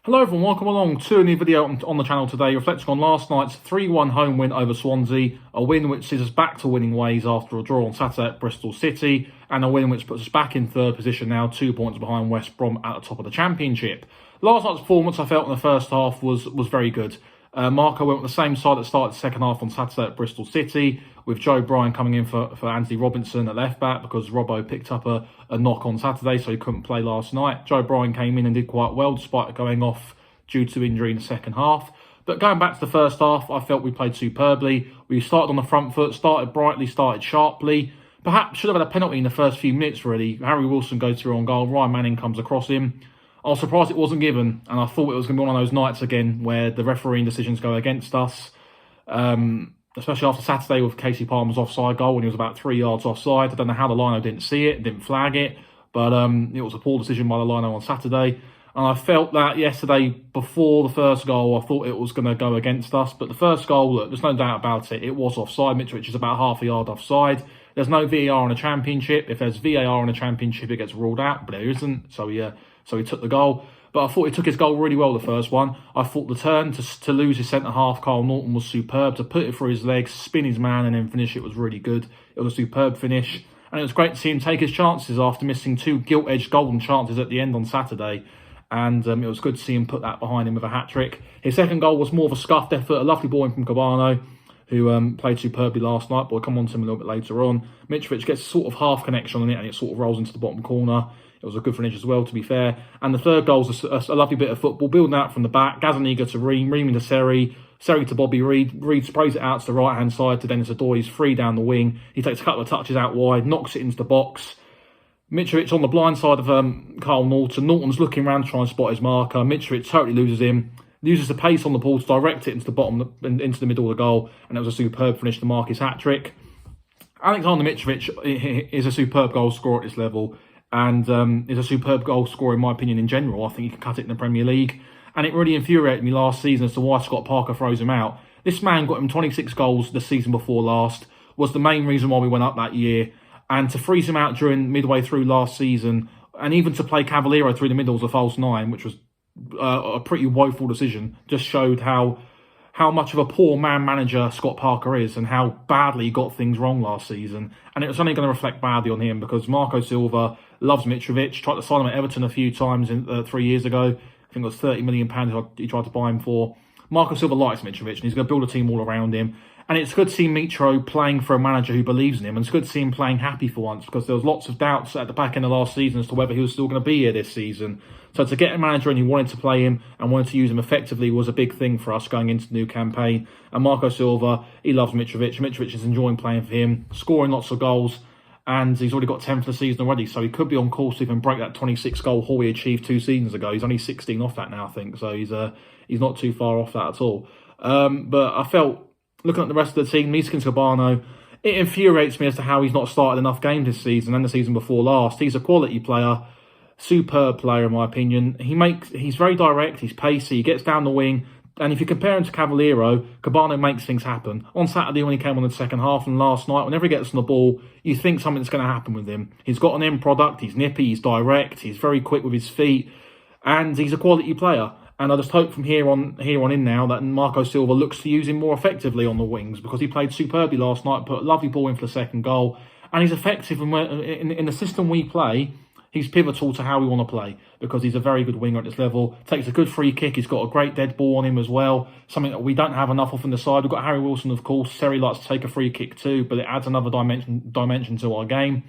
Hello everyone, welcome along to a new video on the channel today, reflecting on last night's 3-1 home win over Swansea, a win which sees us back to winning ways after a draw on Saturday at Bristol City, and a win which puts us back in third position now, 2 points behind West Brom at the top of the Championship. Last night's performance, I felt in the first half was very good. Marco went with the same side that started the second half on Saturday at Bristol City, with Joe Bryan coming in for Anthony Robinson at left back because Robbo picked up a knock on Saturday, so he couldn't play last night. Joe Bryan came in and did quite well despite going off due to injury in the second half. But going back to the first half, I felt we played superbly. We started on the front foot, started brightly, started sharply. Perhaps should have had a penalty in the first few minutes, really. Harry Wilson goes through on goal. Ryan Manning comes across him. I was surprised it wasn't given, and I thought it was going to be one of those nights again where the refereeing decisions go against us. Especially after Saturday with Casey Palmer's offside goal when he was about 3 yards offside. I don't know how the lino didn't see it, didn't flag it, but it was a poor decision by the lino on Saturday. And I felt that yesterday, before the first goal, I thought it was going to go against us. But the first goal, look, there's no doubt about it. It was offside. Mitro is about half a yard offside. There's no VAR in a championship. If there's VAR in a championship, it gets ruled out. But there isn't. So he took the goal. But I thought he took his goal really well, the first one. I thought the turn to lose his centre-half, Carl Norton, was superb. To put it through his legs, spin his man, and then finish it was really good. It was a superb finish. And it was great to see him take his chances after missing 2 gilt-edged golden chances at the end on Saturday. And it was good to see him put that behind him with a hat-trick. His second goal was more of a scuffed effort, a lovely ball in from Cabano, who played superbly last night, but we'll come on to him a little bit later on. Mitrovic gets sort of half connection on it, and it sort of rolls into the bottom corner. It was a good finish as well, to be fair. And the third goal was a lovely bit of football, building out from the back. Gazaniga to Ream, Ream into Seri, Seri to Bobby Reid. Reid sprays it out to the right-hand side to Dennis Adoy. He's free down the wing. He takes a couple of touches out wide, knocks it into the box. Mitrovic on the blind side of Carl Norton. Norton's looking around to try and spot his marker. Mitrovic totally loses him. Uses the pace on the ball to direct it into the bottom, into the middle of the goal. And it was a superb finish to mark his hat-trick. Alexander Mitrovic is a superb goal scorer at this level. And is a superb goal scorer, in my opinion, in general. I think he can cut it in the Premier League. And it really infuriated me last season as to why Scott Parker throws him out. This man got him 26 goals the season before last. Was the main reason why we went up that year. And to freeze him out during midway through last season, and even to play Cavaliero through the middle as a false 9, which was a pretty woeful decision, just showed how much of a poor man manager Scott Parker is and how badly he got things wrong last season. And it was only going to reflect badly on him because Marco Silva loves Mitrovic, tried to sign him at Everton a few times 3 years ago. I think it was £30 million he tried to buy him for. Marco Silva likes Mitrovic and he's going to build a team all around him. And it's good to see Mitro playing for a manager who believes in him. And it's good to see him playing happy for once because there was lots of doubts at the back end of last season as to whether he was still going to be here this season. So to get a manager and he wanted to play him and wanted to use him effectively was a big thing for us going into the new campaign. And Marco Silva, he loves Mitrovic. Mitrovic is enjoying playing for him, scoring lots of goals. And he's already got 10 for the season already. So he could be on course to even break that 26-goal haul he achieved 2 seasons ago. He's only 16 off that now, I think. So he's not too far off that at all. But I felt, looking at the rest of the team, Miskins Cabano, it infuriates me as to how he's not started enough games this season and the season before last. He's a quality player, superb player in my opinion. He's very direct, he's pacey, he gets down the wing. And if you compare him to Cavaliero, Cabano makes things happen. On Saturday when he came on in the second half and last night, whenever he gets on the ball, you think something's going to happen with him. He's got an end product, he's nippy, he's direct, he's very quick with his feet, and he's a quality player. And I just hope from here on in now that Marco Silva looks to use him more effectively on the wings because he played superbly last night, put a lovely ball in for the second goal, and he's effective in the system we play. He's pivotal to how we want to play because he's a very good winger at this level. Takes a good free kick. He's got a great dead ball on him as well. Something that we don't have enough of on the side. We've got Harry Wilson, of course. Seri likes to take a free kick too, but it adds another dimension to our game.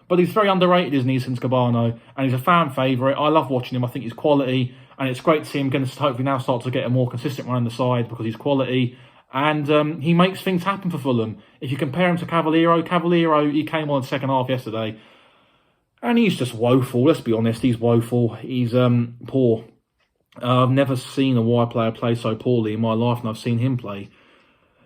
But he's very underrated, isn't he, since Cabano? And he's a fan favourite. I love watching him. I think he's quality. And it's great to see him going to hopefully now start to get a more consistent run on the side because he's quality. And he makes things happen for Fulham. If you compare him to Cavaliero, he came on in the second half yesterday. And he's just woeful. Let's be honest, he's woeful. He's poor. I've never seen a wide player play so poorly in my life, and I've seen him play.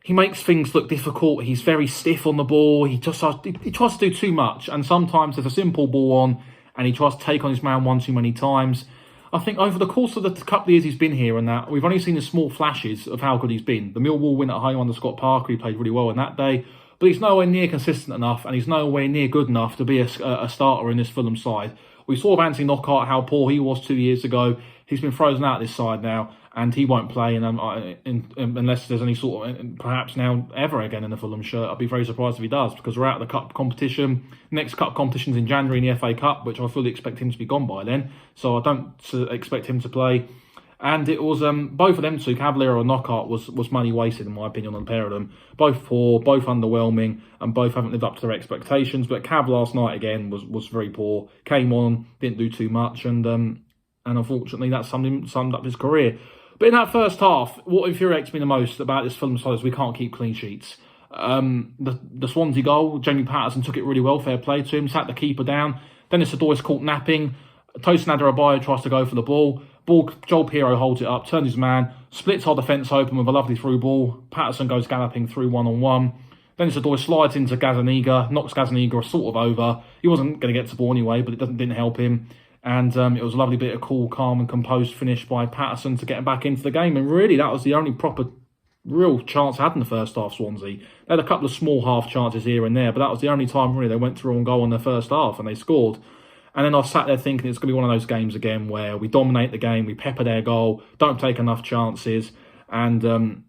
He makes things look difficult. He's very stiff on the ball. He tries to do too much. And sometimes there's a simple ball on, and he tries to take on his man one too many times. I think over the course of the couple of years he's been here and that, we've only seen the small flashes of how good he's been. The Millwall win at home under Scott Parker, he played really well in that day. But he's nowhere near consistent enough and he's nowhere near good enough to be a starter in this Fulham side. We saw with Anthony Knockaert how poor he was 2 years ago. he's been frozen out this side now, and he won't play unless there's any sort of, perhaps now ever again in the Fulham shirt. I'd be very surprised if he does, because we're out of the cup competition. Next cup competition's in January in the FA Cup, which I fully expect him to be gone by then, so I don't expect him to play. And it was both of them two, Cavalier and Knockaert, was money wasted in my opinion on a pair of them. Both poor, both underwhelming, and both haven't lived up to their expectations. But Cav last night again was very poor. Came on, didn't do too much, and unfortunately that summed up his career. But in that first half, what infuriates me the most about this Fulham side is we can't keep clean sheets. The Swansea goal, Jamie Patterson took it really well, fair play to him, sat the keeper down. Dennis Adoy's caught napping. Tosin Adarabioyo tries to go for the ball. Joel Piero holds it up, turns his man, splits our defence open with a lovely through ball. Patterson goes galloping through one-on-one. Dennis Adoy slides into Gazzaniga, knocks Gazzaniga sort of over. He wasn't going to get to the ball anyway, but it didn't help him. And it was a lovely bit of cool, calm and composed finish by Patterson to get him back into the game. And really, that was the only proper, real chance I had in the first half, Swansea. They had a couple of small half chances here and there, but that was the only time really they went through on goal in the first half and they scored. And then I sat there thinking it's going to be one of those games again where we dominate the game, we pepper their goal, don't take enough chances, and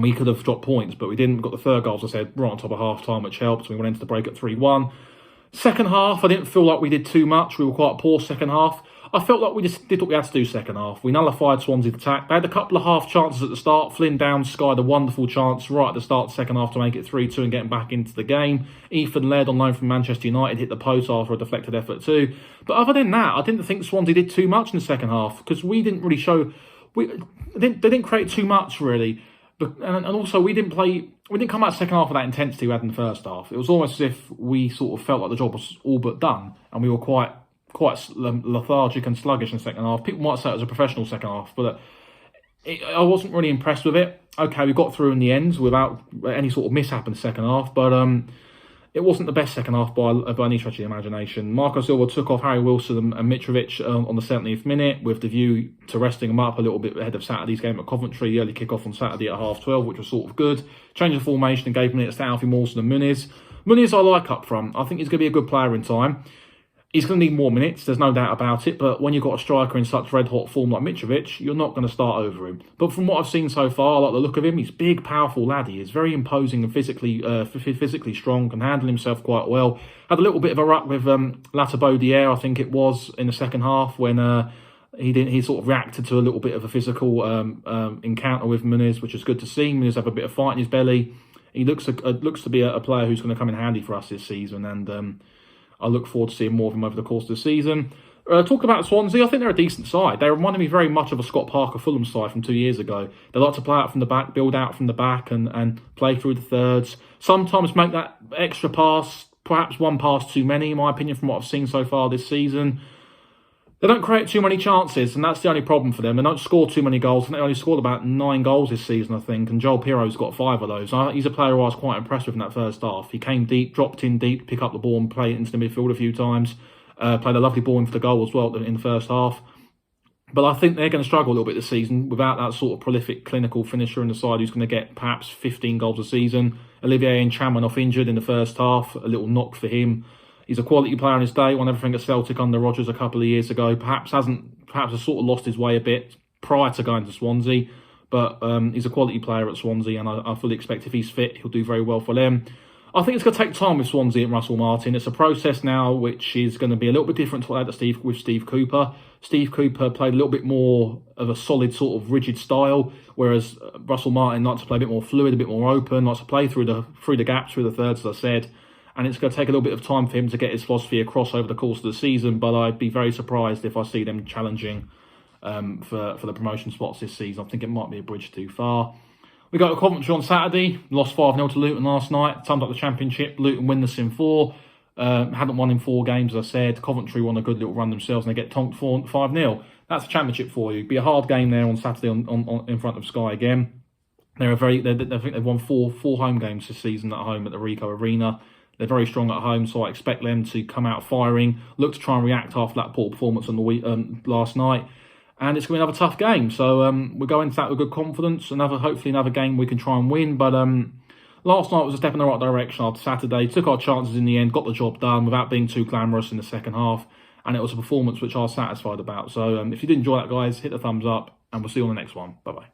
we could have dropped points, but we didn't. We got the third goal, as I said, right on top of half-time, which helped. We went into the break at 3-1. Second half, I didn't feel like we did too much. We were quite poor second half. I felt like we just did what we had to do second half. We nullified Swansea's attack. They had a couple of half chances at the start. Flynn Downs skied a wonderful chance right at the start of the second half to make it 3-2 and getting back into the game. Ethan Laird, on loan from Manchester United, hit the post after a deflected effort too. But other than that, I didn't think Swansea did too much in the second half because we didn't really show... They didn't create too much, really. And also, we didn't come out second half with that intensity we had in the first half. It was almost as if we sort of felt like the job was all but done, and we were quite lethargic and sluggish in the second half. People might say it was a professional second half, but I wasn't really impressed with it. Okay, we got through in the end without any sort of mishap in the second half, but it wasn't the best second half by any stretch of the imagination. Marco Silva took off Harry Wilson and Mitrovic on the 70th minute with the view to resting them up a little bit ahead of Saturday's game at Coventry. The early kick-off on Saturday at 12:30, which was sort of good. Changed the formation and gave minutes to Alfie Mawson and Muniz. Muniz I like up front. I think he's going to be a good player in time. He's going to need more minutes, there's no doubt about it, but when you've got a striker in such red-hot form like Mitrovic, you're not going to start over him. But from what I've seen so far, I like the look of him. He's a big, powerful lad. He is very imposing and physically strong, can handle himself quite well. Had a little bit of a ruck with Latabaudiere, I think it was, in the second half, when he sort of reacted to a little bit of a physical encounter with Muniz, which is good to see. Muniz have a bit of fight in his belly. He looks to be a player who's going to come in handy for us this season, and I look forward to seeing more of him over the course of the season. Talking about Swansea, I think they're a decent side. They reminded me very much of a Scott Parker Fulham side from 2 years ago. They like to play out from the back, build out from the back, and play through the thirds. Sometimes make that extra pass, perhaps one pass too many, in my opinion, from what I've seen so far this season. They don't create too many chances, and that's the only problem for them. They don't score too many goals. They only scored about 9 goals this season, I think, and Joel Piero's got 5 of those. He's a player who I was quite impressed with in that first half. He came deep, dropped in deep, pick up the ball and play it into the midfield a few times. Played a lovely ball in for the goal as well in the first half. But I think they're going to struggle a little bit this season without that sort of prolific, clinical finisher in the side who's going to get perhaps 15 goals a season. Olivier Nchaman off injured in the first half, a little knock for him. He's a quality player on his day, won everything at Celtic under Rodgers a couple of years ago. Perhaps has sort of lost his way a bit prior to going to Swansea. But he's a quality player at Swansea, and I fully expect if he's fit, he'll do very well for them. I think it's going to take time with Swansea and Russell Martin. It's a process now which is going to be a little bit different to what I had with Steve Cooper. Steve Cooper played a little bit more of a solid sort of rigid style, whereas Russell Martin likes to play a bit more fluid, a bit more open, likes to play through the gaps, through the thirds, as I said. And it's going to take a little bit of time for him to get his philosophy across over the course of the season, but I'd be very surprised if I see them challenging for the promotion spots this season. I think it might be a bridge too far. We go to Coventry on Saturday, lost 5-0 to Luton last night, summed up the Championship. Luton winless in 4, hadn't won in 4 games, as I said. Coventry won a good little run themselves and they get tonked 5-0. That's the Championship for you. Be a hard game there on Saturday in front of Sky again. I think they've won four home games this season at home at the Ricoh Arena. They're very strong at home, so I expect them to come out firing, look to try and react after that poor performance on the last night. And it's going to be another tough game. So we'll go into that with good confidence. Hopefully another game we can try and win. But last night was a step in the right direction after Saturday. Took our chances in the end, got the job done without being too glamorous in the second half. and it was a performance which I was satisfied about. So if you did enjoy that, guys, hit the thumbs up, and we'll see you on the next one. Bye-bye.